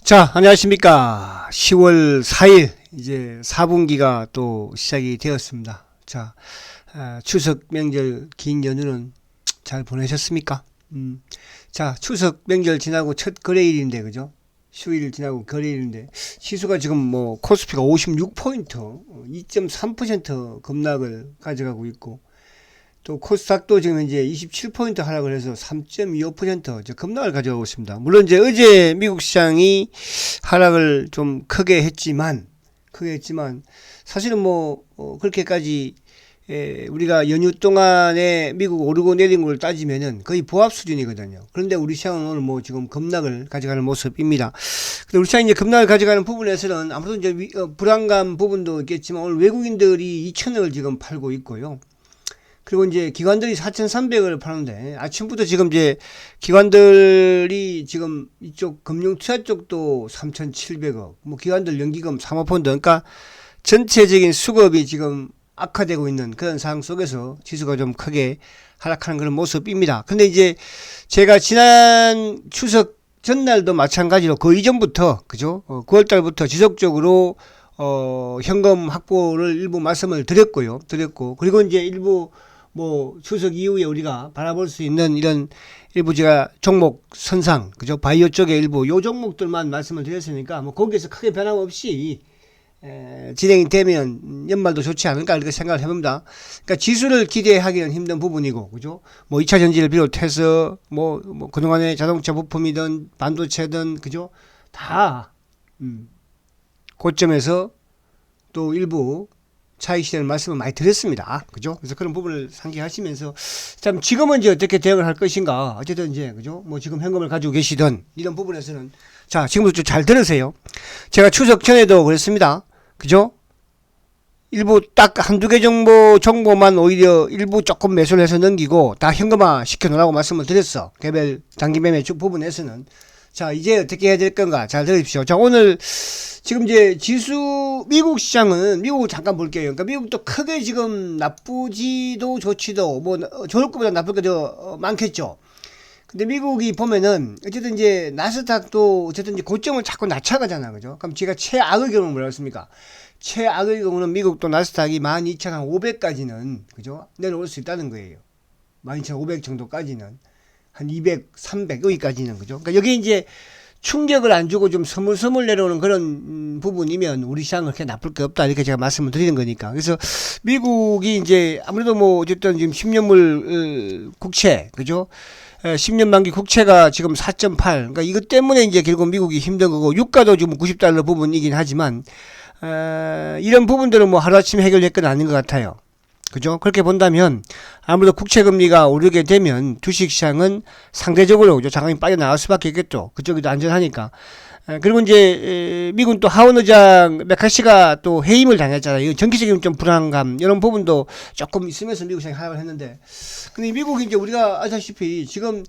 자, 안녕하십니까. 10월 4일, 이제 4분기가 또 시작이 되었습니다. 자, 추석 명절 긴 연휴는 잘 보내셨습니까? 자, 추석 명절 지나고 첫 거래일인데, 그죠? 휴일 지나고 거래일인데, 지수가 지금 뭐, 코스피가 56포인트, 2.3% 급락을 가져가고 있고, 또 코스닥도 지금 이제 27포인트 하락을 해서 3.25% 급락을 가져가고 있습니다. 물론 이제 어제 미국 시장이 하락을 좀 크게 했지만 사실은 뭐 그렇게까지 우리가 연휴 동안에 미국 오르고 내린 걸 따지면은 거의 보합 수준이거든요. 그런데 우리 시장은 오늘 뭐 지금 급락을 가져가는 모습입니다. 근데 우리 시장이 이제 급락을 가져가는 부분에서는 아무래도 이제 불안감 부분도 있겠지만 오늘 외국인들이 2천억을 지금 팔고 있고요. 그리고 이제 기관들이 4,300을 파는데 아침부터 지금 이제 기관들이 지금 이쪽 금융투자 쪽도 3,700억, 뭐 기관들 연기금 3억 펀드, 그러니까 전체적인 수급이 지금 악화되고 있는 그런 상황 속에서 지수가 좀 크게 하락하는 그런 모습입니다. 근데 이제 제가 지난 추석 전날도 마찬가지로 그 이전부터 그죠? 9월 달부터 지속적으로 현금 확보를 일부 말씀을 드렸고 그리고 이제 일부 뭐 추석 이후에 우리가 바라볼 수 있는 이런 일부 제가 종목 선상 그죠? 바이오 쪽에 일부 요 종목들만 말씀을 드렸으니까 뭐 거기에서 크게 변함없이 진행이 되면 연말도 좋지 않을까 이렇게 생각을 해봅니다. 그러니까 지수를 기대하기는 힘든 부분이고 그죠? 뭐 2차 전지를 비롯해서 뭐 그동안의 자동차 부품이든 반도체든 그죠? 다 고점에서 또 일부 차익 실현을 말씀을 많이 드렸습니다. 그죠? 그래서 그런 부분을 상기하시면서 참 지금은 이제 어떻게 대응을 할 것인가. 어쨌든 이제 그죠? 뭐 지금 현금을 가지고 계시던 이런 부분에서는 자, 지금부터 좀 잘 들으세요. 제가 추석 전에도 그랬습니다. 그죠? 일부 딱 한두 개 정보만 오히려 일부 조금 매수를 해서 넘기고 다 현금화 시켜놓으라고 말씀을 드렸어. 개별 단기 매매 부분에서는. 자, 이제 어떻게 해야 될 건가. 잘 들으십시오. 자, 오늘 지금 이제 지수 미국 시장은 미국을 잠깐 볼게요. 그러니까 미국도 크게 지금 나쁘지도 좋지도 뭐 좋을 것보다 나쁠 게 더 많겠죠. 근데 미국이 보면은 어쨌든 이제 나스닥도 어쨌든 이제 고점을 자꾸 낮춰가잖아. 그죠? 그럼 제가 최악의 경우는 뭐라고 했습니까? 최악의 경우는 미국도 나스닥이 12,500까지는 그죠? 내려올 수 있다는 거예요. 12,500 정도까지는 한 200, 300 여기까지는 그죠? 그러니까 여기 이제 충격을 안 주고 좀 스물스물 내려오는 그런 부분이면 우리 시장은 그렇게 나쁠 게 없다 이렇게 제가 말씀을 드리는 거니까. 그래서 미국이 이제 아무래도 뭐 어쨌든 지금 10년물 국채 그죠? 10년 만기 국채가 지금 4.8. 그러니까 이것 때문에 이제 결국 미국이 힘든 거고 유가도 지금 90달러 부분이긴 하지만 이런 부분들은 뭐 하루아침에 해결될 건 아닌 것 같아요. 그죠? 그렇게 본다면 아무래도 국채금리가 오르게 되면 주식시장은 상대적으로 그죠? 자금이 빠져나갈 수밖에 없겠죠. 그쪽이 더 안전하니까. 그리고 이제 미국은 또 하원 의장 메카시가 또 해임을 당했잖아요. 이 정치적인 좀 불안감 이런 부분도 조금 있으면서 미국 시장이 하락을 했는데, 근데 미국이 이제 우리가 아시다시피 지금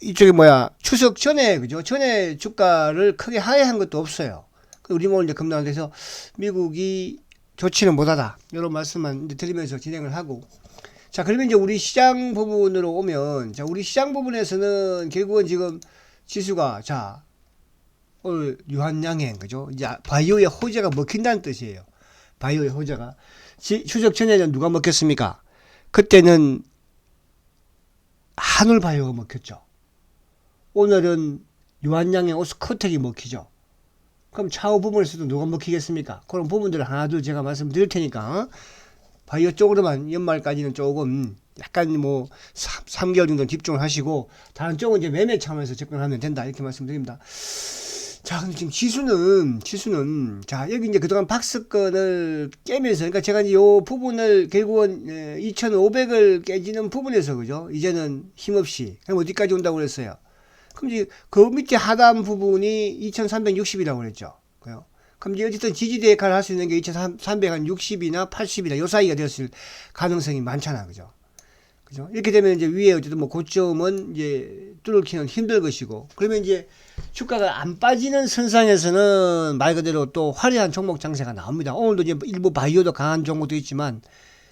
이쪽에 추석 전에 그죠? 전에 주가를 크게 하회한 것도 없어요. 우리 뭐 이제 급락을 해서 미국이 좋지는 못하다. 이런 말씀만 드리면서 진행을 하고. 자, 그러면 이제 우리 시장 부분으로 오면, 자, 우리 시장 부분에서는 결국은 지금 지수가, 자, 오늘 유한양행, 그죠? 이제 바이오의 호재가 먹힌다는 뜻이에요. 바이오의 호재가. 추석 전에는 누가 먹혔습니까? 그때는 한울바이오가 먹혔죠. 오늘은 유한양행 오스코텍이 먹히죠. 그럼 차후 부분에서도 누가 먹히겠습니까? 그런 부분들을 하나 둘 제가 말씀드릴 테니까 바이오 쪽으로만 연말까지는 조금 약간 뭐 3개월 정도 집중을 하시고 다른 쪽은 이제 매매 차원에서 접근하면 된다 이렇게 말씀드립니다. 자, 근데 지금 지수는 자, 여기 이제 그동안 박스권을 깨면서 그러니까 제가 이제 요 부분을 결국은 2,500을 깨지는 부분에서 그죠? 이제는 힘없이 그럼 어디까지 온다고 그랬어요? 그럼 이제 그 밑에 하단 부분이 2360이라고 그랬죠. 그럼 이제 어쨌든 지지대 역할을 할 수 있는 게 2360이나 80이나 요 사이가 되었을 가능성이 많잖아. 그죠? 이렇게 되면 이제 위에 어쨌든 뭐 고점은 이제 뚫기는 힘들 것이고, 그러면 이제 주가가 안 빠지는 선상에서는 말 그대로 또 화려한 종목 장세가 나옵니다. 오늘도 이제 일부 바이오도 강한 종목도 있지만,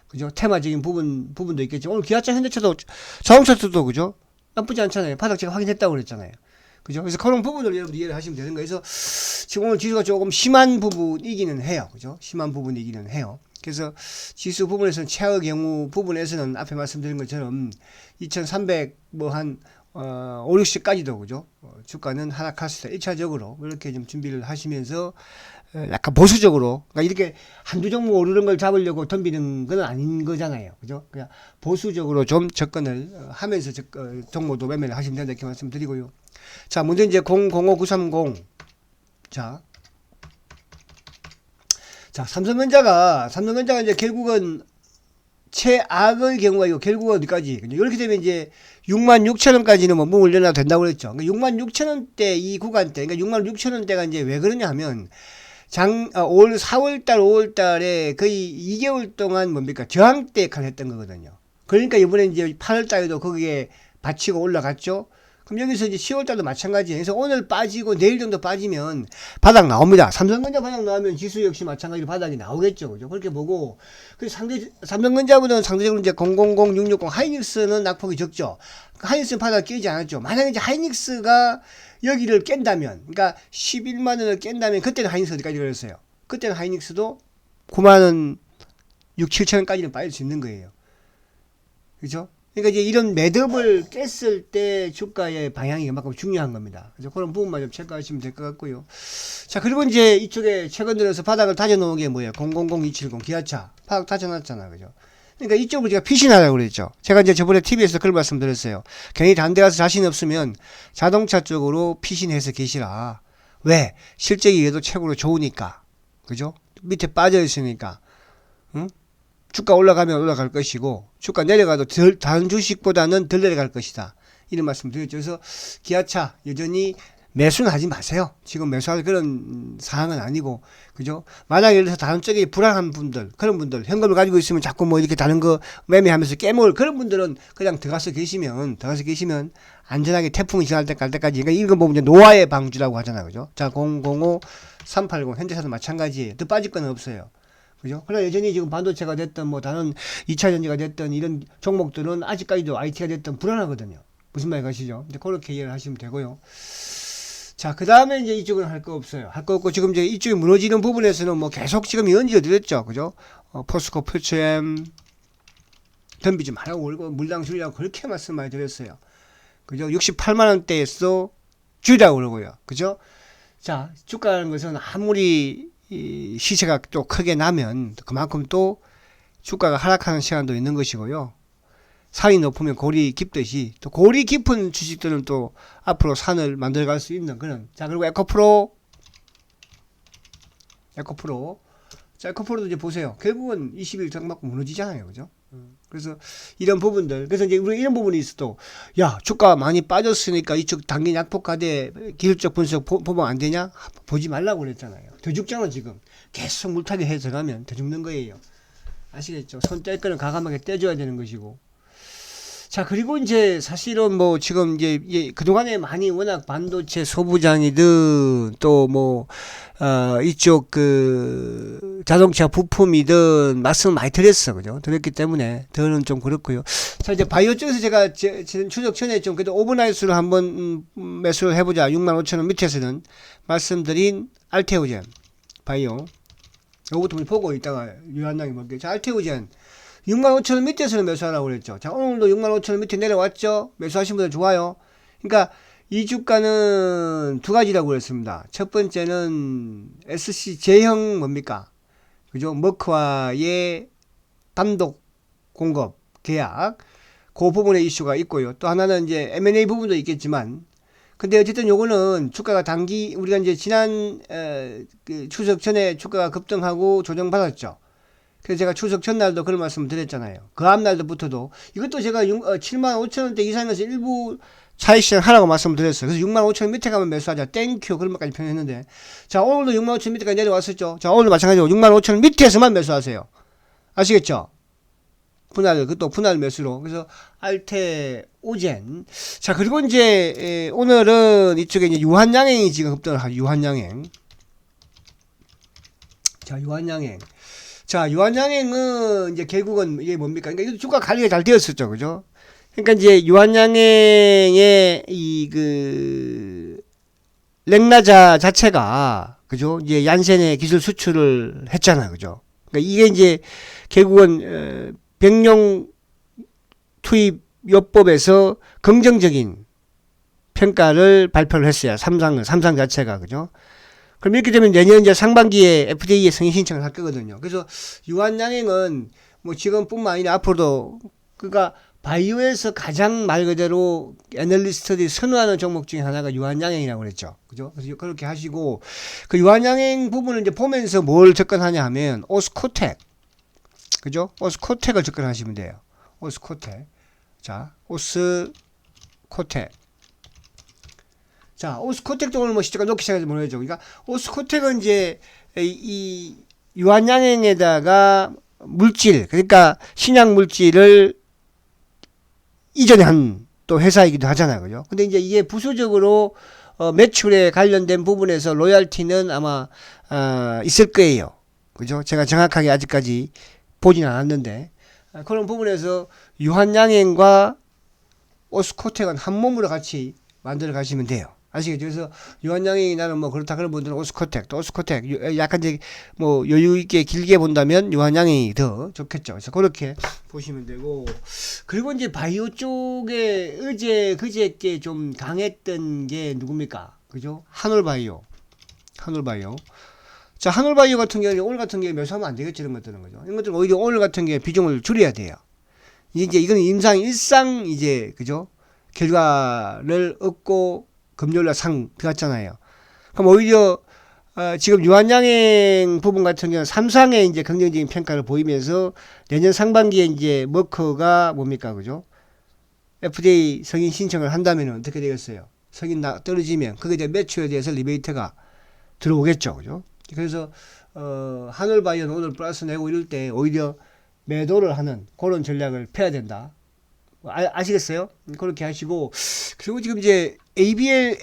그죠? 테마적인 부분도 있겠지만, 오늘 기아차 현대차도 자동차도 그죠? 나쁘지 않잖아요. 바닥 제가 확인했다고 그랬잖아요. 그죠? 그래서 그런 부분을 여러분 이해를 하시면 되는 거예요. 그래서 지금 오늘 지수가 조금 심한 부분이기는 해요. 그죠? 심한 부분이기는 해요. 그래서 지수 부분에서는 최악의 경우 부분에서는 앞에 말씀드린 것처럼 2300 뭐 한 5, 60까지도 그죠? 주가는 하락할 수 있다. 1차적으로 이렇게 좀 준비를 하시면서 약간 보수적으로, 그러니까 이렇게 한두 종목 오르는 걸 잡으려고 덤비는 건 아닌 거잖아요. 그죠? 그냥 보수적으로 좀 접근을 하면서 종목도 매매를 하시면 된다 이렇게 말씀드리고요. 자, 먼저 이제 005930. 자, 삼성전자가 이제 결국은 최악의 경우가 이거 결국은 어디까지? 이렇게 되면 이제 66,000원까지는 뭐 문을 열어도 된다고 그랬죠. 그러니까 66,000원대 이 구간대, 그러니까 66,000원대가 이제 왜 그러냐 하면 4월달, 5월달에 거의 2개월 동안 뭡니까? 저항대 역할을 했던 거거든요. 그러니까 이번에 이제 8월달에도 거기에 받치고 올라갔죠. 그럼 여기서 이제 10월달도 마찬가지예요. 그래서 오늘 빠지고 내일 정도 빠지면 바닥 나옵니다. 삼성전자 바닥 나오면 지수 역시 마찬가지로 바닥이 나오겠죠. 그죠? 그렇게 보고, 삼성전자보다는 상대적으로 이제 000660 하이닉스는 낙폭이 적죠. 하이닉스는 바닥 깨지 않았죠. 만약에 이제 하이닉스가 여기를 깬다면, 그러니까 11만원을 깬다면, 그때는 하이닉스 어디까지 걸렸어요? 그때는 하이닉스도 9만원 6, 7천원까지는 빠질 수 있는 거예요. 그죠? 그러니까 이제 이런 매듭을 깼을 때 주가의 방향이 그만큼 중요한 겁니다. 그래서 그런 부분만 좀 체크하시면 될 것 같고요. 자, 그리고 이제 이쪽에 최근 들어서 바닥을 다져놓은 게 뭐예요? 000270 기아차. 바닥 다져놨잖아. 그죠? 그러니까 이쪽으로 제가 피신하라고 그랬죠. 제가 이제 저번에 TV에서 그런 말씀 드렸어요. 괜히 다른 데 가서 자신 없으면 자동차 쪽으로 피신해서 계시라. 왜? 실적이 그래도 최고로 좋으니까. 그죠? 밑에 빠져 있으니까. 응? 주가 올라가면 올라갈 것이고 주가 내려가도 다른 주식보다는 덜 내려갈 것이다. 이런 말씀 드렸죠. 그래서 기아차 여전히 매수는 하지 마세요. 지금 매수할 그런 상황은 아니고, 그죠? 만약에 예를 들어서 다른 쪽에 불안한 분들, 그런 분들, 현금을 가지고 있으면 자꾸 뭐 이렇게 다른 거 매매하면서 깨물 그런 분들은 그냥 들어가서 계시면 안전하게 태풍이 지날 때까지, 그러니까 이거 보면 이제 노아의 방주라고 하잖아요. 그죠? 자, 005 380 현대사도 마찬가지예요. 더 빠질 건 없어요. 그죠? 그러나 여전히 지금 반도체가 됐든 뭐 다른 2차 전지가 됐든 이런 종목들은 아직까지도 IT가 됐든 불안하거든요. 무슨 말인지 아시죠? 이제 그렇게 이해를 하시면 되고요. 자, 그 다음에 이제 이쪽은 할 거 없어요. 할 거 없고 지금 이제 이쪽이 무너지는 부분에서는 뭐 계속 지금 연지어 드렸죠. 그죠? 포스코, 퓨처엠 덤비지 말라고 올고 물량 줄이라고 그렇게 말씀 많이 드렸어요. 그죠? 68만원대에서 줄이라고 그러고요. 그죠? 자, 주가라는 것은 아무리 이 시세가 또 크게 나면 그만큼 또 주가가 하락하는 시간도 있는 것이고요. 산이 높으면 골이 깊듯이 또 골이 깊은 주식들은 또 앞으로 산을 만들어갈 수 있는 그런. 자, 그리고 에코프로. 자, 에코프로도 이제 보세요. 결국은 20일 장 맞고 무너지잖아요. 그죠? 그래서 이런 부분들, 그래서 이제 우리 이런 부분이 있어도, 야, 주가 많이 빠졌으니까 이쪽 단기 약폭가대 기술적 분석 보면 안 되냐? 보지 말라고 그랬잖아요. 더 죽잖아, 지금. 계속 물타기 해서 가면 더 죽는 거예요. 아시겠죠? 손 뗄 거는 과감하게 떼줘야 되는 것이고. 자, 그리고 이제 사실은 뭐 지금 이제 그동안에 많이 워낙 반도체 소부장이든 또 뭐, 이쪽 그 자동차 부품이든 말씀을 많이 드렸어. 그죠? 드렸기 때문에 더는 좀 그렇고요. 자, 이제 바이오 쪽에서 제가 추석 전에 좀 그래도 오버나이트로 한번 매수를 해보자. 65,000원 밑에서는 말씀드린 알테오젠 바이오. 요것도 우리 보고 있다가 유한량이 볼게요. 자, 알테오젠. 65,000원 밑에서는 매수하라고 그랬죠. 자, 오늘도 65,000원 밑에 내려왔죠? 매수하신 분들 좋아요. 그러니까 이 주가는 두 가지라고 그랬습니다. 첫 번째는 SC제형 뭡니까? 그죠? 머크와의 단독 공급 계약. 그 부분에 이슈가 있고요. 또 하나는 이제 M&A 부분도 있겠지만, 근데 어쨌든 요거는 주가가 우리가 이제 지난 그 추석 전에 주가가 급등하고 조정받았죠. 그래서 제가 추석 전날도 그런 말씀을 드렸잖아요. 그 앞날도부터도 이것도 제가 75,000원대 이상에서 일부 차익 실현 하라고 말씀을 드렸어요. 그래서 65,000원 밑에 가면 매수하자. 땡큐 그런 말까지 표현했는데, 자, 오늘도 65,000원 밑에까지 내려왔었죠. 자, 오늘도 마찬가지로 65,000원 밑에서만 매수하세요. 아시겠죠? 분할 매수로. 그래서 알테오젠. 자, 그리고 이제 오늘은 이쪽에 이제 유한양행이 지금 급등을 하죠. 유한양행. 자, 유한양행. 자, 유한양행은 이제 결국은 이게 뭡니까? 그러니까 이것도 주가 관리가 잘 되었었죠. 그죠? 그러니까 이제 유한양행의 렉나자 자체가 그죠? 이제 얀센의 기술 수출을 했잖아요, 그죠? 그러니까 이게 이제 결국은 병용 투입 요법에서 긍정적인 평가를 발표를 했어요. 삼상 자체가 그죠? 그럼 이렇게 되면 내년 이제 상반기에 FDA에 승인 신청을 할 거거든요. 그래서 유한양행은 뭐 지금뿐만 아니라 앞으로도 그러니까 바이오에서 가장 말 그대로 애널리스트들이 선호하는 종목 중에 하나가 유한양행이라고 그랬죠. 그죠? 그래서 그렇게 하시고 그 유한양행 부분을 이제 보면서 뭘 접근하냐 하면 오스코텍. 그죠? 오스코텍을 접근하시면 돼요. 오스코텍. 자, 오스코텍. 자, 오스코텍도 오늘 뭐 시초가 놓기 시작해서 모르겠죠. 그러니까 오스코텍은 이제 이 유한양행에다가 물질, 그러니까 신약 물질을 이전에 한 또 회사이기도 하잖아요. 그죠? 근데 이제 이게 부수적으로 매출에 관련된 부분에서 로열티는 아마 있을 거예요. 그죠? 제가 정확하게 아직까지 보진 않았는데 그런 부분에서 유한양행과 오스코텍은 한 몸으로 같이 만들어 가시면 돼요. 아시겠죠? 그래서 유한양행이 나는 뭐 그렇다 그런 분들은 오스코텍, 또 오스코텍 약간 이제 뭐 여유 있게 길게 본다면 유한양행이 더 좋겠죠. 그래서 그렇게 보시면 되고, 그리고 이제 바이오 쪽에 어제 그저께 좀 강했던 게 누굽니까? 그죠? 한올바이오. 자, 한올바이오 같은 경우는 오늘 같은 경우에 매수하면 안 되겠죠. 이런 것들은 그죠? 이런 것들은 오히려 오늘 같은 경우에 비중을 줄여야 돼요. 이제 이건 일상 이제 그죠? 결과를 얻고 금요일날 상 들어갔잖아요. 그럼 오히려 지금 유한양행 부분 같은 경우는 삼상에 이제 긍정적인 평가를 보이면서 내년 상반기에 이제 머커가 뭡니까, 그죠? FDA 승인 신청을 한다면 어떻게 되겠어요? 승인 떨어지면 그게 이제 매출에 대해서 리베이트가 들어오겠죠, 그죠? 그래서 한올바이오는 오늘 플러스 내고 이럴 때 오히려 매도를 하는 그런 전략을 펴야 된다. 아시겠어요? 그렇게 하시고, 그리고 지금 이제 ABL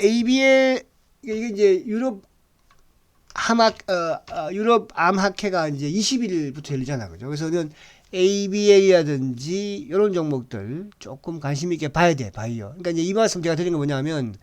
이게 이제 유럽 암학회가 이제 20일부터 열리잖아, 그죠? 그래서 이런 ABL이라든지 이런 종목들 조금 관심 있게 봐야 돼, 바이오. 그러니까 이제 이 말씀 제가 드린 건 뭐냐면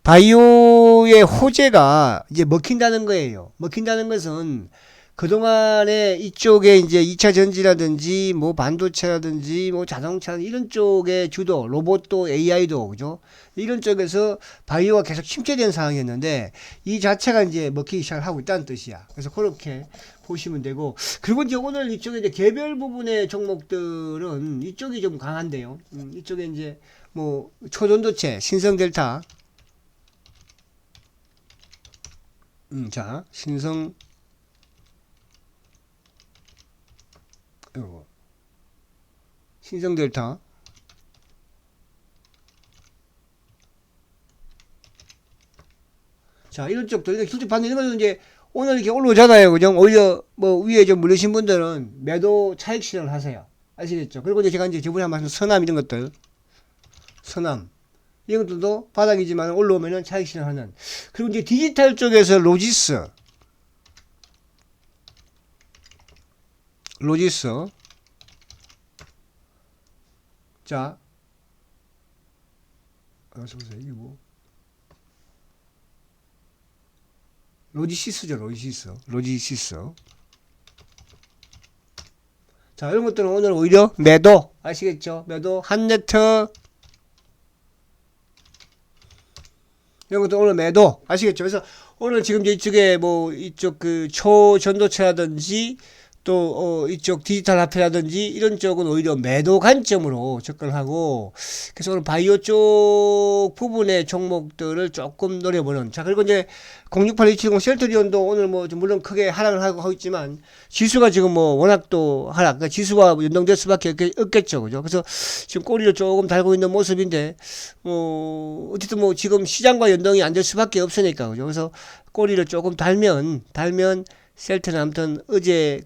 바이오의 호재가 이제 먹힌다는 거예요. 먹힌다는 것은 그동안에 이쪽에 이제 2차 전지라든지 뭐 반도체라든지 뭐 자동차 이런 쪽의 주도, 로봇도 AI도 그죠? 이런 쪽에서 바이오가 계속 침체된 상황이었는데 이 자체가 이제 먹히기 시작을 하고 있다는 뜻이야. 그래서 그렇게 보시면 되고, 그리고 이제 오늘 이쪽에 이제 개별 부분의 종목들은 이쪽이 좀 강한데요. 이쪽에 이제 뭐 초전도체, 신성델타, 자, 신성델타. 자, 이런 쪽도, 이렇게 실제 받는 이런 것도 이제 오늘 이렇게 올라오잖아요. 그죠? 오히려 뭐 위에 좀 물리신 분들은 매도 차익 실현을 하세요. 아시겠죠? 그리고 이제 제가 이제 저번에 한번 선암 이런 것들, 선암. 이런 것들도 바닥이지만 올라오면은 차익 실현하는. 그리고 이제 디지털 쪽에서 로지스. 자, 어서 보세요. 이게 뭐? 로지시스죠, 로지시스. 자, 이런 것들은 오늘 오히려 매도. 아시겠죠? 매도. 한네트. 이런 것도 오늘 매도. 아시겠죠? 그래서 오늘 지금 이쪽에 뭐 이쪽 그 초전도체라든지 또 이쪽 디지털 화폐라든지 이런 쪽은 오히려 매도 관점으로 접근하고, 그래서 오늘 바이오 쪽 부분의 종목들을 조금 노려보는. 자, 그리고 이제 068270 셀트리온도 오늘 뭐 좀 물론 크게 하락을 하고 있지만 지수가 지금 뭐 워낙 또 하락, 그러니까 지수와 연동될 수밖에 없겠죠, 그죠? 그래서 지금 꼬리를 조금 달고 있는 모습인데 어쨌든 뭐 지금 시장과 연동이 안 될 수밖에 없으니까, 그죠? 그래서 꼬리를 조금 달면 셀트는 아무튼 어제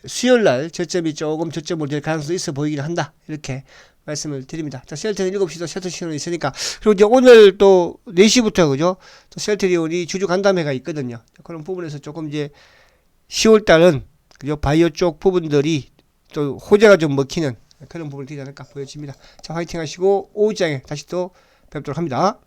수요일날 저점이 조금 저점으로 될 가능성도 있어 보이긴 한다. 이렇게 말씀을 드립니다. 자, 셀트는 7시도 셔터 시간이 있으니까. 그리고 이제 오늘 또 4시부터 그죠? 또 셀트리온이 주주 간담회가 있거든요. 그런 부분에서 조금 이제 10월달은 그죠? 바이오 쪽 부분들이 또 호재가 좀 먹히는 그런 부분이 되지 않을까 보여집니다. 자, 화이팅 하시고 오후장에 다시 또 뵙도록 합니다.